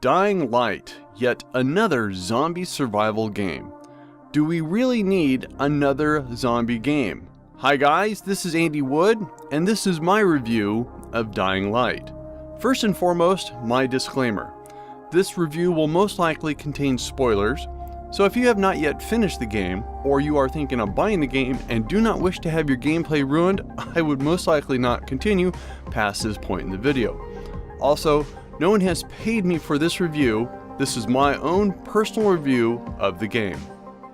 Dying Light, yet another zombie survival game. Do we really need another zombie game? Hi guys, this is Andy Wood, and this is my review of Dying Light. First and foremost, my disclaimer. This review will most likely contain spoilers, so if you have not yet finished the game, or you are thinking of buying the game and do not wish to have your gameplay ruined, I would most likely not continue past this point in the video. Also, no one has paid me for this review. This is my own personal review of the game.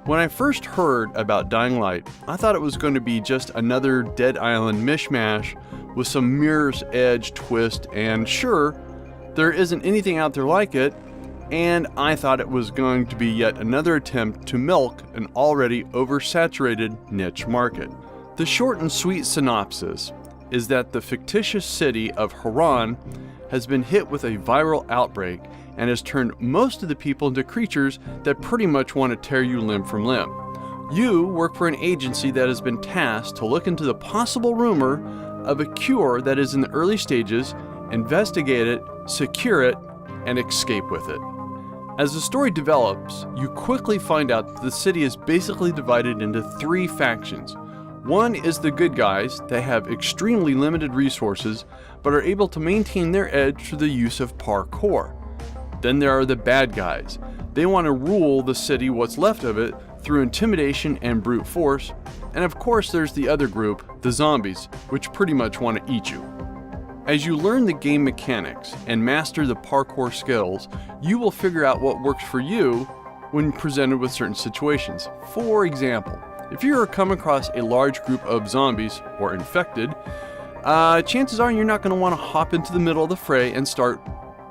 When I first heard about Dying Light, I thought it was going to be just another Dead Island mishmash with some Mirror's Edge twist, and sure, there isn't anything out there like it, and I thought it was going to be yet another attempt to milk an already oversaturated niche market. The short and sweet synopsis is that the fictitious city of Haran has been hit with a viral outbreak and has turned most of the people into creatures that pretty much want to tear you limb from limb. You work for an agency that has been tasked to look into the possible rumor of a cure that is in the early stages, investigate it, secure it, and escape with it. As the story develops, you quickly find out that the city is basically divided into three factions. One is the good guys that have extremely limited resources but are able to maintain their edge through the use of parkour. Then there are the bad guys. They want to rule the city, what's left of it, through intimidation and brute force. And of course there's the other group, the zombies, which pretty much want to eat you. As you learn the game mechanics and master the parkour skills, you will figure out what works for you when presented with certain situations. For example, if you come across a large group of zombies or infected, chances are you're not going to want to hop into the middle of the fray and start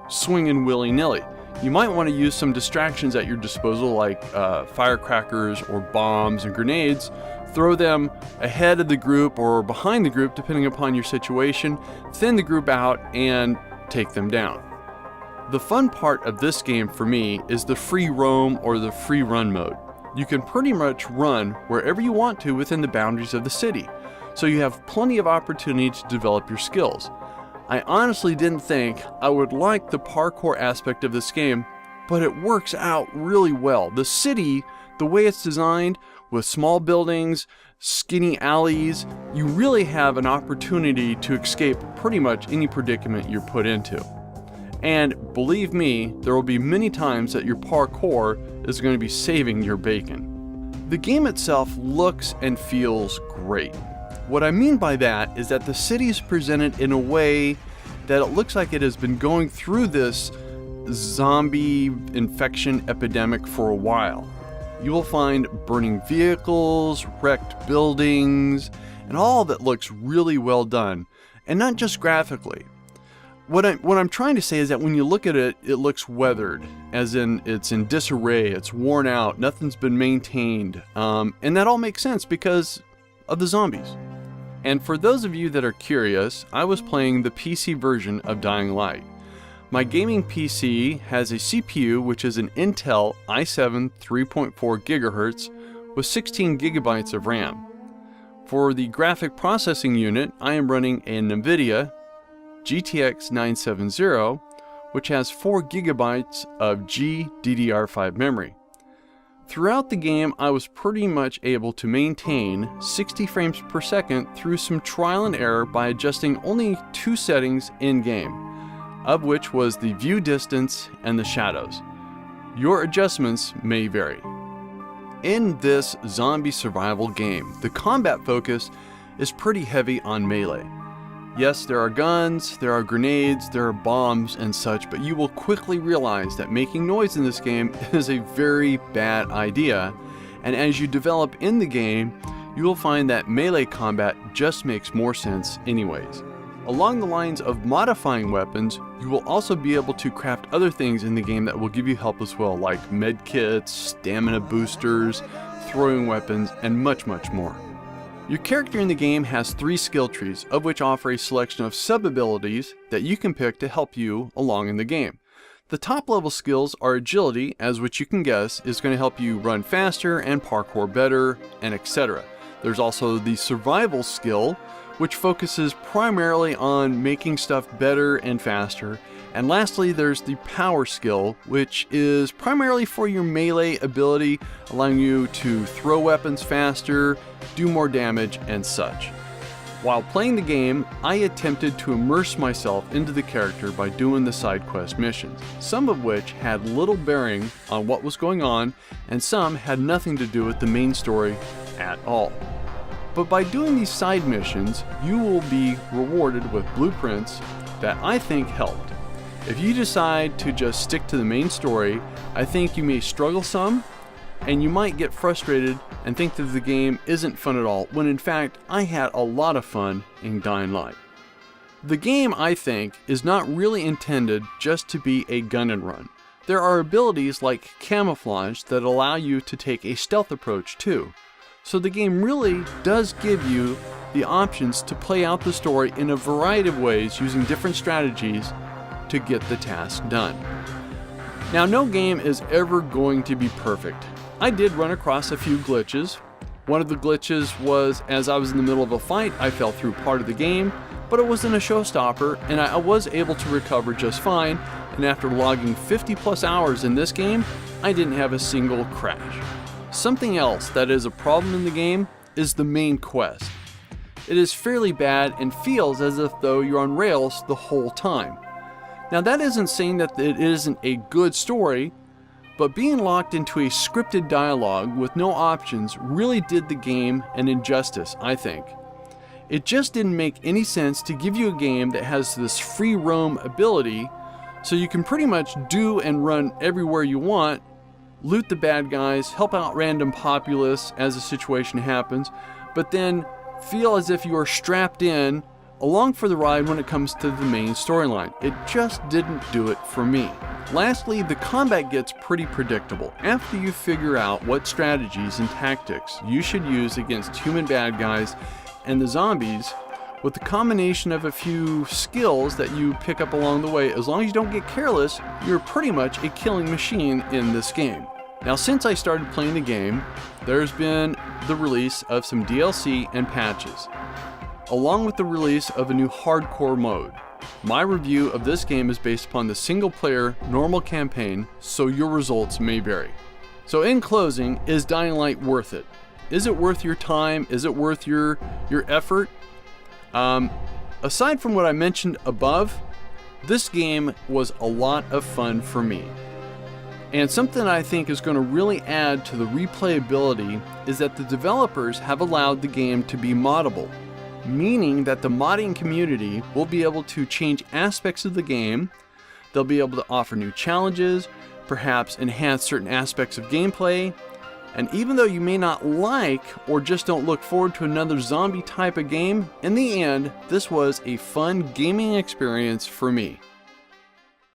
swinging willy-nilly. You might want to use some distractions at your disposal like firecrackers or bombs and grenades. Throw them ahead of the group or behind the group depending upon your situation, thin the group out and take them down. The fun part of this game for me is the free roam or the free run mode. You can pretty much run wherever you want to within the boundaries of the city, so you have plenty of opportunity to develop your skills. I honestly didn't think I would like the parkour aspect of this game, but it works out really well. The city, the way it's designed, with small buildings, skinny alleys, you really have an opportunity to escape pretty much any predicament you're put into. And believe me, there will be many times that your parkour is going to be saving your bacon. The game itself looks and feels great. What I mean by that is that the city is presented in a way that it looks like it has been going through this zombie infection epidemic for a while. You will find burning vehicles, wrecked buildings, and all that looks really well done, and not just graphically. What I'm trying to say is that when you look at it, it looks weathered, as in it's in disarray, it's worn out, nothing's been maintained, and that all makes sense because of the zombies. And for those of you that are curious, I was playing the PC version of Dying Light. My gaming PC has a CPU which is an Intel i7 3.4 GHz with 16 GB of RAM. For the graphic processing unit, I am running a NVIDIA GTX 970, which has 4 GB of GDDR5 memory. Throughout the game, I was pretty much able to maintain 60 frames per second through some trial and error by adjusting only two settings in-game, of which was the view distance and the shadows. Your adjustments may vary. In this zombie survival game, the combat focus is pretty heavy on melee. Yes, there are guns, there are grenades, there are bombs and such, but you will quickly realize that making noise in this game is a very bad idea, and as you develop in the game, you will find that melee combat just makes more sense anyways. Along the lines of modifying weapons, you will also be able to craft other things in the game that will give you help as well, like med kits, stamina boosters, throwing weapons, and much more. Your character in the game has 3 skill trees, of which offer a selection of sub-abilities that you can pick to help you along in the game. The top level skills are agility, as which you can guess is going to help you run faster and parkour better, and etc. There's also the survival skill, which focuses primarily on making stuff better and faster, And lastly, there's the power skill, which is primarily for your melee ability, allowing you to throw weapons faster, do more damage, and such. While playing the game, I attempted to immerse myself into the character by doing the side quest missions, some of which had little bearing on what was going on, and some had nothing to do with the main story at all. But by doing these side missions, you will be rewarded with blueprints that I think helped. If you decide to just stick to the main story, I think you may struggle some, and you might get frustrated and think that the game isn't fun at all, when in fact I had a lot of fun in Dying Light. The game, I think, is not really intended just to be a gun and run. There are abilities like camouflage that allow you to take a stealth approach too. So the game really does give you the options to play out the story in a variety of ways using different strategies to get the task done. Now, no game is ever going to be perfect. I did run across a few glitches. One of the glitches was as I was in the middle of a fight, I fell through part of the game, but it wasn't a showstopper and I was able to recover just fine, and after logging 50 plus hours in this game, I didn't have a single crash. Something else that is a problem in the game is the main quest. It is fairly bad and feels as if though you're on rails the whole time. Now, that isn't saying that it isn't a good story, but being locked into a scripted dialogue with no options really did the game an injustice, I think. It just didn't make any sense to give you a game that has this free roam ability, so you can pretty much do and run everywhere you want, loot the bad guys, help out random populace as a situation happens, but then feel as if you are strapped in along for the ride when it comes to the main storyline. It just didn't do it for me. Lastly, the combat gets pretty predictable. After you figure out what strategies and tactics you should use against human bad guys and the zombies, with the combination of a few skills that you pick up along the way, as long as you don't get careless, you're pretty much a killing machine in this game. Now, since I started playing the game, there's been the release of some DLC and patches, along with the release of a new hardcore mode. My review of this game is based upon the single player normal campaign, so your results may vary. So in closing, is Dying Light worth it? Is it worth your time? Is it worth your effort? Aside from what I mentioned above, this game was a lot of fun for me. And something I think is going to really add to the replayability is that the developers have allowed the game to be moddable, meaning that the modding community will be able to change aspects of the game. They'll be able to offer new challenges, perhaps enhance certain aspects of gameplay, and even though you may not like or just don't look forward to another zombie type of game, in the end, this was a fun gaming experience for me.